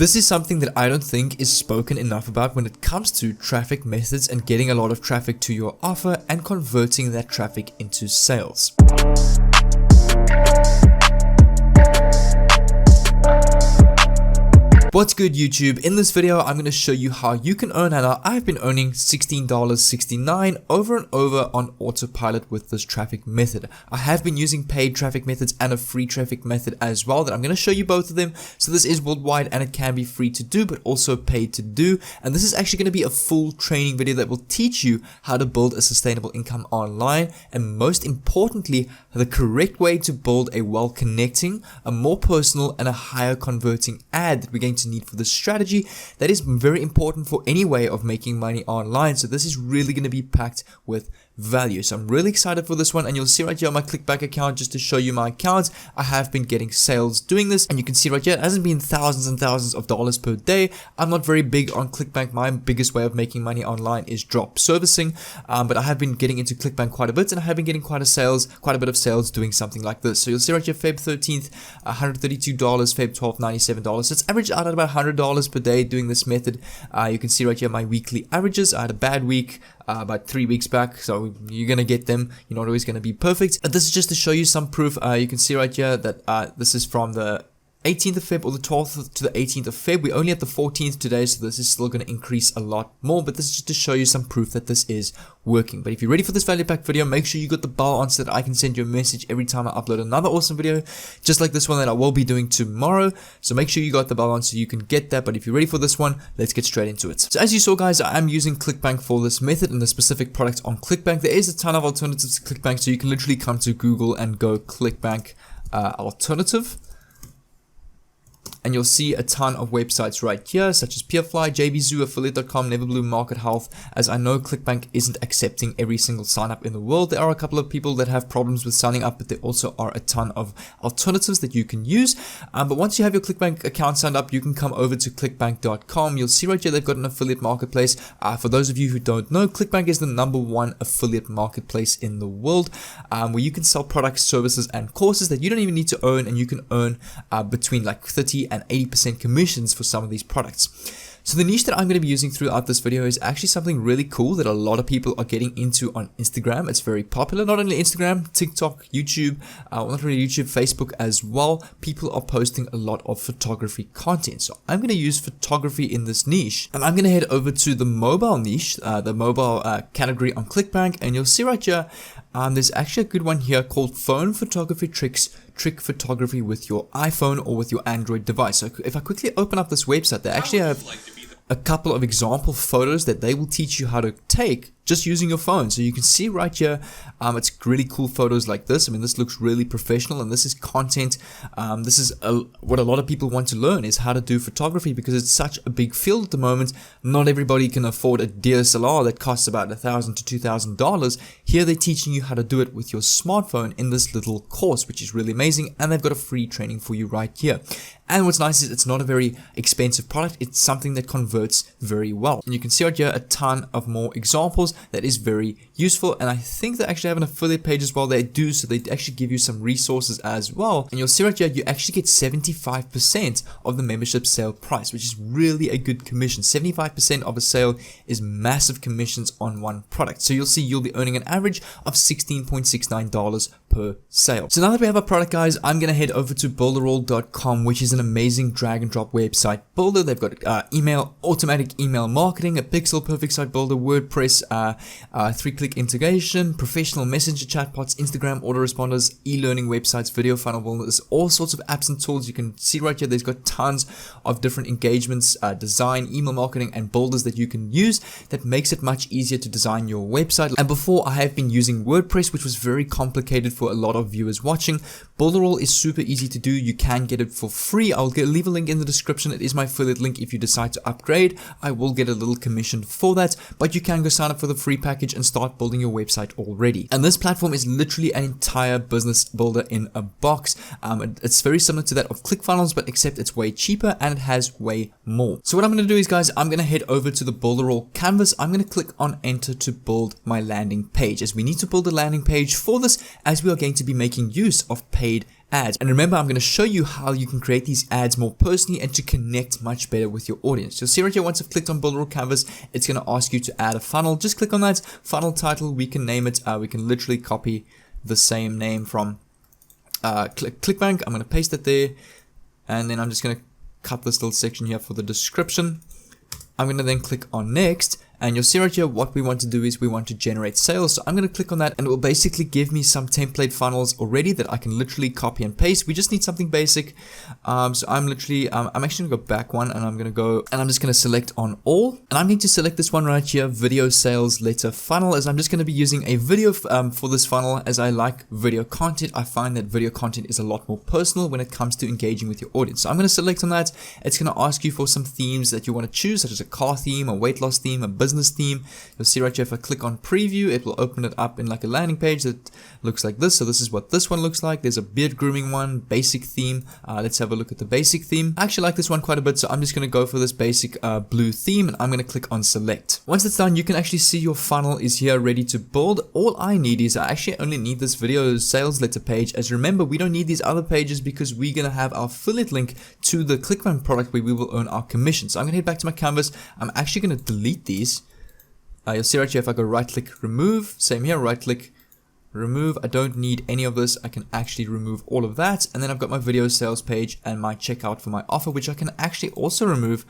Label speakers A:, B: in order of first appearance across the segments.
A: This is something that I don't think is spoken enough about when it comes to traffic methods and getting a lot of traffic to your offer and converting that traffic into sales. What's good YouTube? In this video I'm going to show you how you can earn, and I've been earning $16.69 over and over on autopilot with this traffic method. I have been using paid traffic methods and a free traffic method as well that I'm going to show you both of them. So this is worldwide and it can be free to do but also paid to do, and this is actually going to be a full training video that will teach you how to build a sustainable income online, and most importantly the correct way to build a well-connecting, a more personal and a higher converting ad that we're going to need for this strategy that is very important for any way of making money online. So this is really going to be packed with value. So I'm really excited for this one, and you'll see right here on my Clickbank account, just to show you my accounts, I have been getting sales doing this, and you can see right here it hasn't been thousands and thousands of dollars per day. I'm not very big on Clickbank. My biggest way of making money online is drop servicing, but I have been getting into Clickbank quite a bit, and I have been getting quite a bit of sales doing something like this. So you'll see right here Feb 13th $132, Feb 12th $97. So it's averaged out at about $100 per day doing this method. You can see right here my weekly averages. I had a bad week about 3 weeks back, so you're gonna get them. You're not always gonna be perfect, but this is just to show you some proof. You can see right here that this is from the 18th of Feb or the 12th to the 18th of Feb. We're only at the 14th today, so this is still going to increase a lot more, but this is just to show you some proof that this is working. But if you're ready for this value pack video, make sure you got the bell on so that I can send you a message every time I upload another awesome video, just like this one that I will be doing tomorrow. So make sure you got the bell on so you can get that. But if you're ready for this one, let's get straight into it. So as you saw guys, I am using Clickbank for this method and the specific product on Clickbank. There is a ton of alternatives to Clickbank, so you can literally come to Google and go Clickbank alternative, and you'll see a ton of websites right here, such as Peerfly, JBZoo, Affiliate.com, Neverblue, Market Health. As I know, Clickbank isn't accepting every single sign up in the world. There are a couple of people that have problems with signing up, but there also are a ton of alternatives that you can use. But once you have your Clickbank account signed up, you can come over to Clickbank.com. You'll see right here they've got an affiliate marketplace. For those of you who don't know, Clickbank is the #1 affiliate marketplace in the world, where you can sell products, services, and courses that you don't even need to own, and you can earn between like 30 and 80% commissions for some of these products. So the niche that I'm going to be using throughout this video is actually something really cool that a lot of people are getting into on Instagram. It's very popular, not only Instagram, TikTok, YouTube, not really YouTube, Facebook as well. People are posting a lot of photography content. So I'm going to use photography in this niche, and I'm going to head over to the mobile niche, the mobile category on Clickbank, and you'll see right here there's actually a good one here called Phone Photography Tricks, Trick Photography with your iPhone or with your Android device. So if I quickly open up this website, they actually have a couple of example photos that they will teach you how to take just using your phone. So you can see right here, it's really cool photos like this. I mean, this looks really professional, and this is content. This is what a lot of people want to learn, is how to do photography, because it's such a big field at the moment. Not everybody can afford a DSLR that costs about $1,000 to $2,000. Here they're teaching you how to do it with your smartphone in this little course, which is really amazing, and they've got a free training for you right here. And what's nice is it's not a very expensive product. It's something that converts very well. And you can see right here a ton of more examples that is very useful. And I think they actually have an affiliate page as well. They do, so they actually give you some resources as well. And you'll see right here, you actually get 75% of the membership sale price, which is really a good commission. 75% of a sale is massive commissions on one product. So you'll see you'll be earning an average of $16.69 per sale. So now that we have our product guys, I'm going to head over to Bullroll.com, which is an amazing drag and drop website builder. They've got automatic email marketing, a pixel perfect site builder, WordPress, 3-click integration, professional messenger chatbots, Instagram autoresponders, e-learning websites, video funnel builders, all sorts of apps and tools. You can see right here they've got tons of different engagements, design, email marketing, and builders that you can use that makes it much easier to design your website. And before, I have been using WordPress, which was very complicated for a lot of viewers watching. Bullroll is super easy to do. You can get it for free. I'll leave a link in the description. It is my affiliate link. If you decide to upgrade, I will get a little commission for that, but you can go sign up for the free package and start building your website already. And this platform is literally an entire business builder in a box. It's very similar to that of ClickFunnels, but except it's way cheaper and it has way more. So what I'm going to do is guys, I'm going to head over to the Bullroll canvas. I'm going to click on enter to build my landing page, as we need to build a landing page for this, as we are going to be making use of paid ads. And remember, I'm going to show you how you can create these ads more personally and to connect much better with your audience. You'll see right here, once I've clicked on Bullroll canvas, it's going to ask you to add a funnel. Just click on that funnel title. We can name it. We can literally copy the same name from Clickbank. I'm going to paste it there. And then I'm just going to cut this little section here for the description. I'm going to then click on next, and you'll see right here what we want to do is we want to generate sales. So I'm going to click on that, and it will basically give me some template funnels already that I can literally copy and paste. We just need something basic. So I'm literally, I'm actually going to go back one, and I'm going to go, and I'm just going to select on all, and I'm going to select this one right here, video sales letter funnel, as I'm just going to be using a video for this funnel, as I like video content. I find that video content is a lot more personal when it comes to engaging with your audience. So I'm going to select on that. It's going to ask you for some themes that you want to choose, such as a car theme, a weight loss theme, a business theme. You'll see right here, if I click on preview, it will open it up in like a landing page that looks like this. So this is what this one looks like. There's a beard grooming one, basic theme. Let's have a look at the basic theme. I actually like this one quite a bit, so I'm just going to go for this basic blue theme, and I'm going to click on select. Once it's done, you can actually see your funnel is here ready to build. All I need is, I actually only need this video sales letter page, as remember, we don't need these other pages because we're going to have our affiliate link to the Clickbank product where we will earn our commission. So I'm going to head back to my canvas. I'm actually going to delete these. You'll see right here, if I go right click remove, same here, right click remove. I don't need any of this. I can actually remove all of that, and then I've got my video sales page and my checkout for my offer, which I can actually also remove.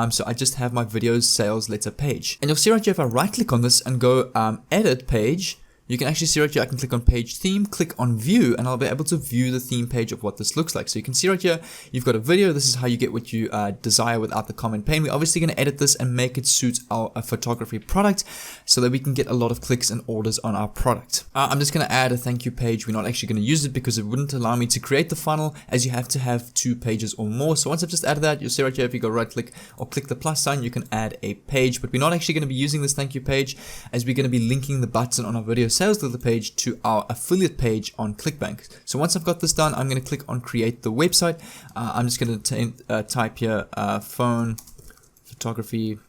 A: So I just have my video sales letter page, and you'll see right here, if I right click on this and go edit page, you can actually see right here, I can click on page theme, click on view, and I'll be able to view the theme page of what this looks like. So you can see right here, you've got a video. This is how you get what you desire without the comment pane. We're obviously going to edit this and make it suit our photography product so that we can get a lot of clicks and orders on our product. I'm just going to add a thank you page. We're not actually going to use it because it wouldn't allow me to create the funnel, as you have to have 2 pages or more. So once I've just added that, you'll see right here, if you go right click or click the plus sign, you can add a page, but we're not actually going to be using this thank you page, as we're going to be linking the button on our video sales letter page to our affiliate page on Clickbank. So once I've got this done, I'm going to click on create the website. I'm just going to type here phone photography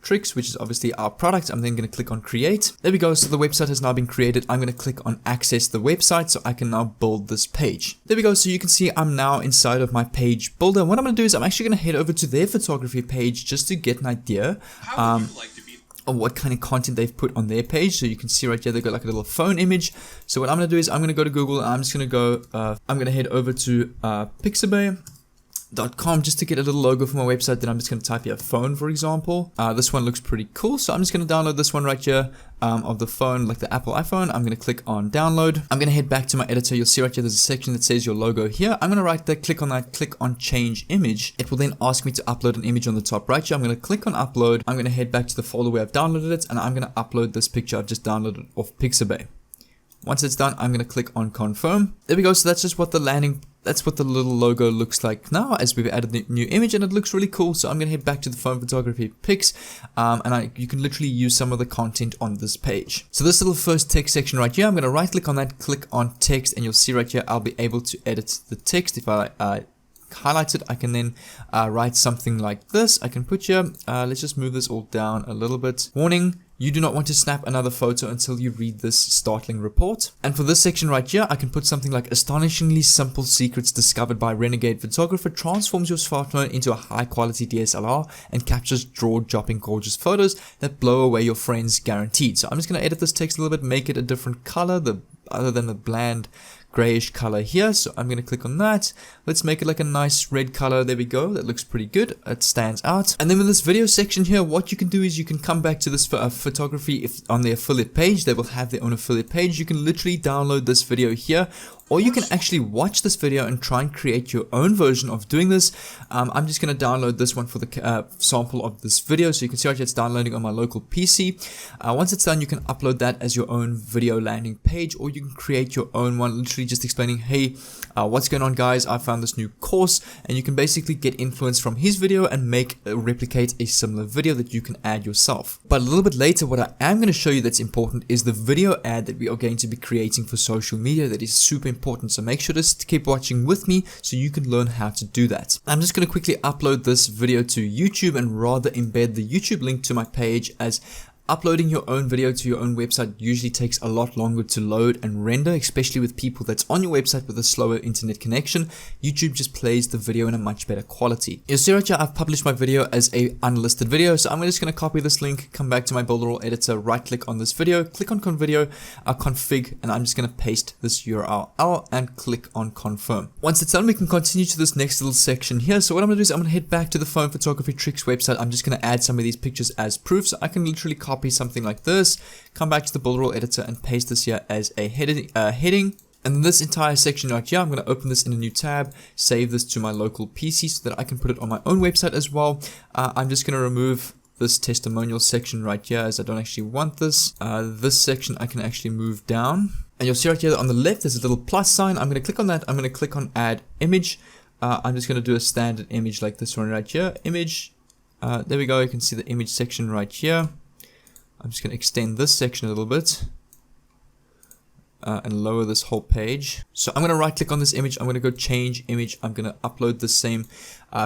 A: tricks, which is obviously our product. I'm then going to click on create. There we go. So the website has now been created. I'm going to click on access the website so I can now build this page. There we go. So you can see I'm now inside of my page builder. What I'm going to do is I'm actually going to head over to their photography page just to get an idea of what kind of content they've put on their page. So you can see right here, they've got like a little phone image. So what I'm going to do is I'm going to go to Google, and I'm just going to go, I'm going to head over to pixabay.com just to get a little logo for my website. Then I'm just going to type here phone, for example. This one looks pretty cool, so I'm just going to download this one right here of the phone, like the Apple iPhone. I'm going to click on download. I'm going to head back to my editor. You'll see right here, there's a section that says your logo here. I'm going to right there, click on that, click on change image. It will then ask me to upload an image on the top right here. I'm going to click on upload. I'm going to head back to the folder where I've downloaded it, and I'm going to upload this picture I've just downloaded off Pixabay. Once it's done, I'm going to click on confirm. There we go. So that's just what the that's what the little logo looks like now, as we've added the new image, and it looks really cool. So I'm going to head back to the phone photography pics, and you can literally use some of the content on this page. So this little first text section right here, I'm going to right click on that, click on text, and you'll see right here, I'll be able to edit the text. If I highlight it, I can then write something like this. I can put here, let's just move this all down a little bit. Warning, you do not want to snap another photo until you read this startling report. And for this section right here, I can put something like astonishingly simple secrets discovered by renegade photographer transforms your smartphone into a high quality DSLR and captures jaw-dropping gorgeous photos that blow away your friends guaranteed. So I'm just going to edit this text a little bit, make it a different color, other than the bland grayish color here. So I'm going to click on that. Let's make it like a nice red color. There we go. That looks pretty good. It stands out. And then with this video section here, what you can do is you can come back to this photography. If on the affiliate page, they will have their own affiliate page. You can literally download this video here, or you can actually watch this video and try and create your own version of doing this. I'm just going to download this one for the sample of this video. So you can see right here, it's downloading on my local PC. Once it's done, you can upload that as your own video landing page, or you can create your own one, literally just explaining, hey, what's going on, guys? I found this new course, and you can basically get influence from his video and replicate a similar video that you can add yourself. But a little bit later, what I am going to show you that's important is the video ad that we are going to be creating for social media. That is super important. So make sure to keep watching with me so you can learn how to do that. I'm just going to quickly upload this video to YouTube and rather embed the YouTube link to my page, as Uploading your own video to your own website usually takes a lot longer to load and render, especially with people that's on your website with a slower internet connection. YouTube just plays the video in a much better quality. You'll see right here, I've published my video as a unlisted video, so I'm just going to copy this link, come back to my Bullroll editor, right click on this video, click on config, and I'm just going to paste this URL and click on confirm. Once it's done, we can continue to this next little section here. So what I'm going to do is I'm going to head back to the Phone Photography Tricks website. I'm just going to add some of these pictures as proof, so I can literally copy something like this, come back to the Bullroll editor and paste this here as a heading. And then this entire section right here, I'm going to open this in a new tab, save this to my local PC so that I can put it on my own website as well. I'm just going to remove this testimonial section right here, as I don't actually want this. This section I can actually move down. And you'll see right here on the left, there's a little plus sign. I'm going to click on that. I'm going to click on add image. I'm just going to do a standard image like this one right here. Image. There we go. You can see the image section right here. I'm just going to extend this section a little bit and lower this whole page. So I'm going to right click on this image. I'm going to go change image. I'm going to upload the same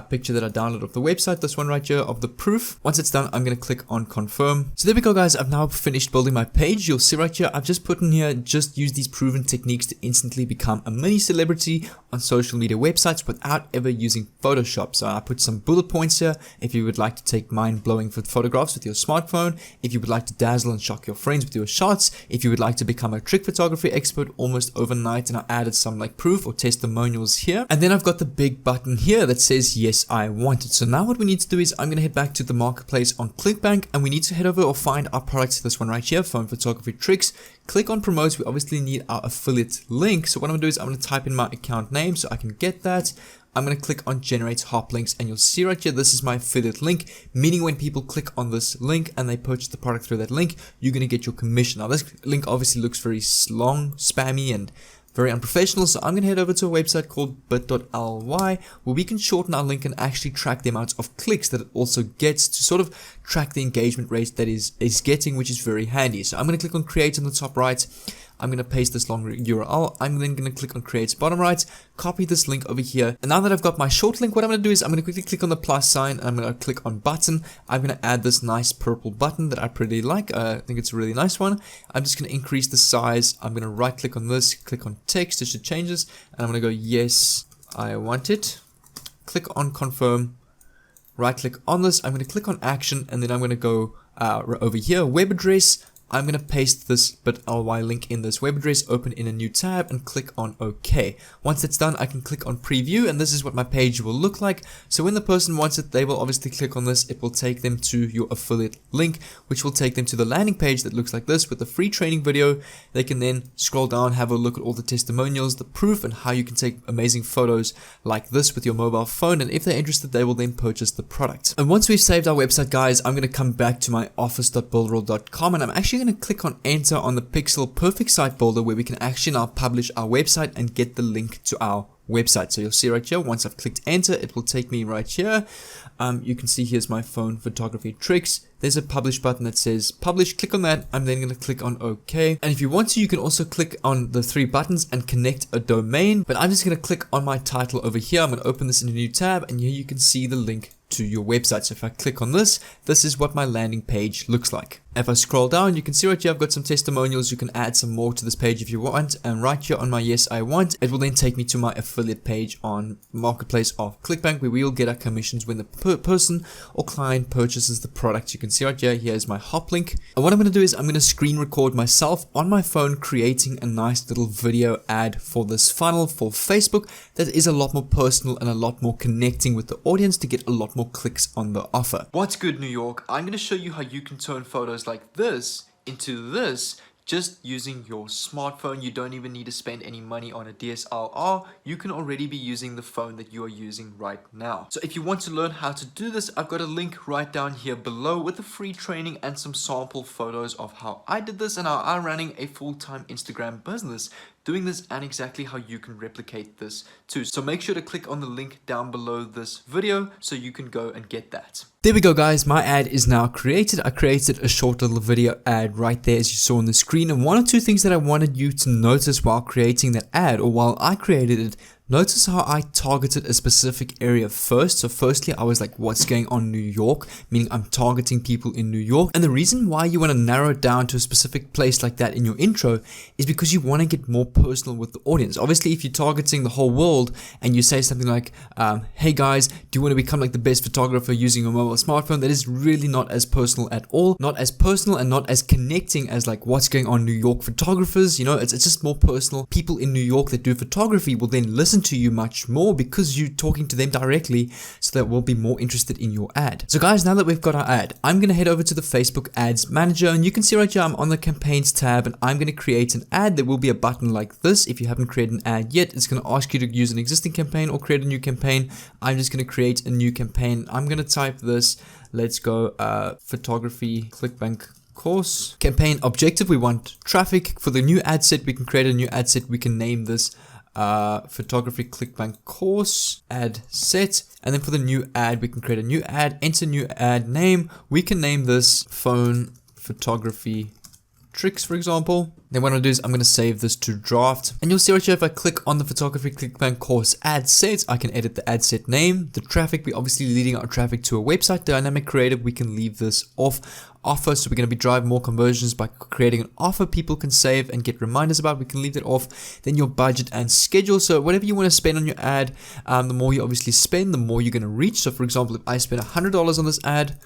A: picture that I downloaded off the website, this one right here of the proof. Once it's done, I'm going to click on confirm. So there we go, guys. I've now finished building my page. You'll see right here, I've just put in here, just use these proven techniques to instantly become a mini celebrity on social media websites without ever using Photoshop. So I put some bullet points here. If you would like to take mind-blowing photographs with your smartphone, if you would like to dazzle and shock your friends with your shots, if you would like to become a trick photography expert almost overnight, and I added some like proof or testimonials here. And then I've got the big button here that says yes, I want it. So now what we need to do is I'm going to head back to the marketplace on Clickbank, and we need to head over or find our products. This one right here, Phone Photography Tricks. Click on promote. We obviously need our affiliate link. So what I'm going to do is I'm going to type in my account name so I can get that. I'm going to click on generate hop links, and you'll see right here, this is my affiliate link, meaning when people click on this link and they purchase the product through that link, you're going to get your commission. Now this link obviously looks very long, spammy, and very unprofessional, so I'm going to head over to a website called bit.ly where we can shorten our link and actually track the amount of clicks that it also gets to sort of track the engagement rate that is getting, which is very handy. So I'm going to click on create on the top right. I'm going to paste this long URL. I'm then going to click on create bottom right, copy this link over here. And now that I've got my short link, what I'm going to do is I'm going to quickly click on the plus sign, and I'm going to click on button. I'm going to add this nice purple button that I pretty like. I think it's a really nice one. I'm just going to increase the size. I'm going to right click on this, click on text, it should change this, and I'm going to go yes, I want it. Click on confirm. Right click on this. I'm going to click on action, and then I'm going to go over here, web address. I'm going to paste this bit.ly link in this web address, open in a new tab, and click on OK. Once it's done, I can click on preview, and this is what my page will look like. So when the person wants it, they will obviously click on this. It will take them to your affiliate link, which will take them to the landing page that looks like this with the free training video. They can then scroll down, have a look at all the testimonials, the proof, and how you can take amazing photos like this with your mobile phone. And if they're interested, they will then purchase the product. And once we've saved our website, guys, I'm going to come back to my office.bullroll.com, and I'm actually going to click on enter on the Pixel Perfect Site Builder, where we can actually now publish our website and get the link to our website. So you'll see right here, once I've clicked enter, it will take me right here. You can see here's my Phone Photography Tricks. There's a publish button that says publish. Click on that. I'm then going to click on OK. And if you want to, you can also click on the three buttons and connect a domain. But I'm just going to click on my title over here. I'm going to open this in a new tab, and here you can see the link to your website. So if I click on this, this is what my landing page looks like. If I scroll down, you can see right here I've got some testimonials. You can add some more to this page if you want, and right here on my yes I want, it will then take me to my affiliate page on marketplace of Clickbank, where we will get our commissions when the person or client purchases the product. You can see right here, here's my hop link, and what I'm going to do is I'm going to screen record myself on my phone creating a nice little video ad for this funnel for Facebook that is a lot more personal and a lot more connecting with the audience to get a lot more clicks on the offer. What's good, New York? I'm going to show you how you can turn photos like this into this just using your smartphone. You don't even need to spend any money on a DSLR. You can already be using the phone that you are using right now. So if you want to learn how to do this, I've got a link right down here below with a free training and some sample photos of how I did this and how I'm running a full-time Instagram business doing this, and exactly how you can replicate this too. So make sure to click on the link down below this video so you can go and get that. There we go, guys. My ad is now created. I created a short little video ad right there as you saw on the screen, and one or two things that I wanted you to notice while creating that ad, or while I created it, Notice how I targeted a specific area first. So firstly, I was like, what's going on in New York? Meaning I'm targeting people in New York. And the reason why you want to narrow it down to a specific place like that in your intro is because you want to get more personal with the audience. Obviously, if you're targeting the whole world and you say something like, hey guys, do you want to become like the best photographer using a mobile smartphone? That is really not as personal at all. Not as personal and not as connecting as like what's going on New York photographers. You know, it's just more personal. People in New York that do photography will then listen to you much more because you're talking to them directly, so that we'll be more interested in your ad. So guys, now that we've got our ad, I'm going to head over to the Facebook Ads Manager, and you can see right here I'm on the Campaigns tab, and I'm going to create an ad. There will be a button like this. If you haven't created an ad yet, it's going to ask you to use an existing campaign or create a new campaign. I'm just going to create a new campaign. I'm going to type this. Let's go photography Clickbank course. Campaign objective, we want traffic. For the new ad set, we can create a new ad set. We can name this photography Clickbank course ad set. And then for the new ad, we can create a new ad, enter new ad name. We can name this phone photography tricks, for example. Then what I'm going to do is I'm going to save this to draft, and you'll see right here, if I click on the photography Clickbank course ad set, I can edit the ad set name. The traffic, we're obviously leading our traffic to a website. Dynamic creative, we can leave this off. Offer, so we're going to be driving more conversions by creating an offer people can save and get reminders about. We can leave that off. Then your budget and schedule, so whatever you want to spend on your ad, the more you obviously spend, the more you're going to reach. So for example, if I spend $100 on this ad,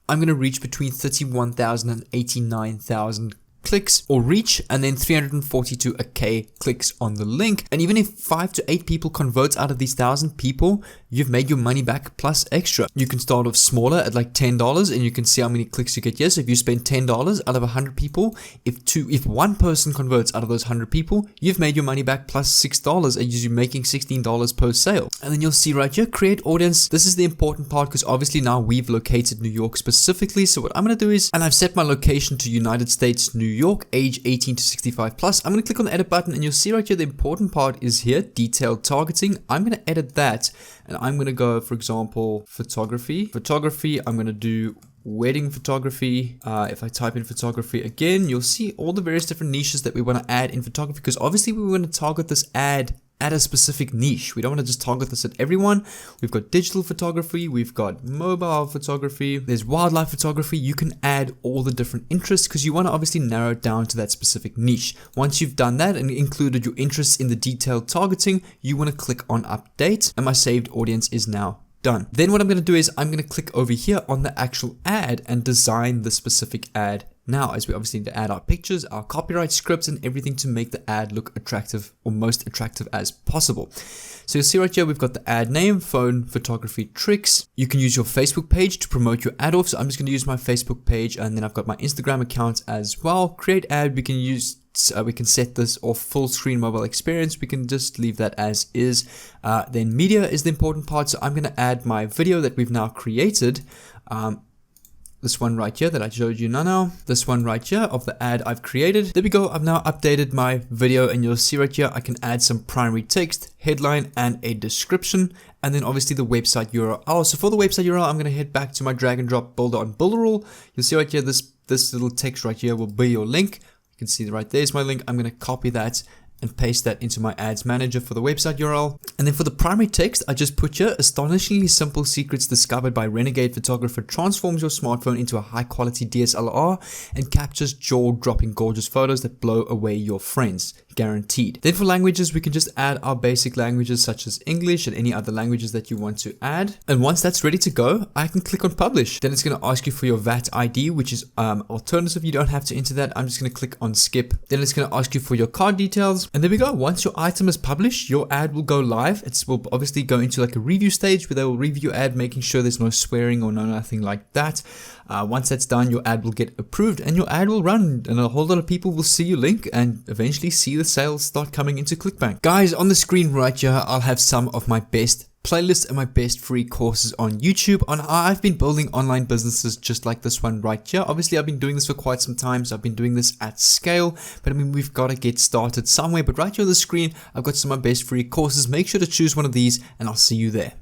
A: I'm going to reach between 31,000 and 89,000 clicks or reach, and then 340 to a K clicks on the link. And even if 5 to 8 people converts out of these 1,000 people, you've made your money back plus extra. You can start off smaller at like $10, and you can see how many clicks you get. Yes, if you spend $10 out of 100 people, if one person converts out of those 100 people, you've made your money back plus $6, and you're making $16 per sale. And then you'll see right here, create audience. This is the important part, because obviously now we've located New York specifically. So what I'm going to do is, and I've set my location to United States, New York, age 18 to 65 plus. I'm going to click on the edit button, and you'll see right here, the important part is here, detailed targeting. I'm going to edit that, and I'm going to go, for example, photography. I'm going to do wedding photography. If I type in photography again, you'll see all the various different niches that we want to add in photography, because obviously we want to target this ad at a specific niche. We don't want to just target this at everyone. We've got digital photography, we've got mobile photography, there's wildlife photography. You can add all the different interests, because you want to obviously narrow it down to that specific niche. Once you've done that and included your interests in the detailed targeting, you want to click on update, and my saved audience is now done. Then what I'm going to do is I'm going to click over here on the actual ad and design the specific ad now, as we obviously need to add our pictures, our copyright scripts, and everything to make the ad look attractive, or most attractive as possible. So you'll see right here, we've got the ad name, phone photography tricks. You can use your Facebook page to promote your ad off. So I'm just going to use my Facebook page, and then I've got my Instagram account as well. Create ad, we can use, we can set this off full screen mobile experience. We can just leave that as is. Then media is the important part. So I'm going to add my video that we've now created. This one right here that I showed you now. This one right here of the ad I've created. There we go. I've now updated my video, and you'll see right here, I can add some primary text, headline, and a description, and then obviously the website URL. So for the website URL, I'm going to head back to my drag and drop builder on Bullroll. You'll see right here, this little text right here will be your link. You can see right there's my link. I'm going to copy that and paste that into my ads manager for the website URL. And then for the primary text, I just put here, astonishingly simple secrets discovered by renegade photographer transforms your smartphone into a high quality DSLR and captures jaw-dropping gorgeous photos that blow away your friends. Guaranteed. Then for languages, we can just add our basic languages such as English and any other languages that you want to add. And once that's ready to go, I can click on publish. Then it's going to ask you for your VAT ID, which is alternative. You don't have to enter that. I'm just going to click on skip. Then it's going to ask you for your card details. And there we go. Once your item is published, your ad will go live. It will obviously go into like a review stage where they will review your ad, making sure there's no swearing or nothing like that. Once that's done, your ad will get approved and your ad will run, and a whole lot of people will see your link and eventually see the sales start coming into Clickbank. Guys, on the screen right here, I'll have some of my best playlists and my best free courses on YouTube on how I've been building online businesses just like this one right here. Obviously, I've been doing this for quite some time, so I've been doing this at scale, but I mean, we've got to get started somewhere. But right here on the screen, I've got some of my best free courses. Make sure to choose one of these, and I'll see you there.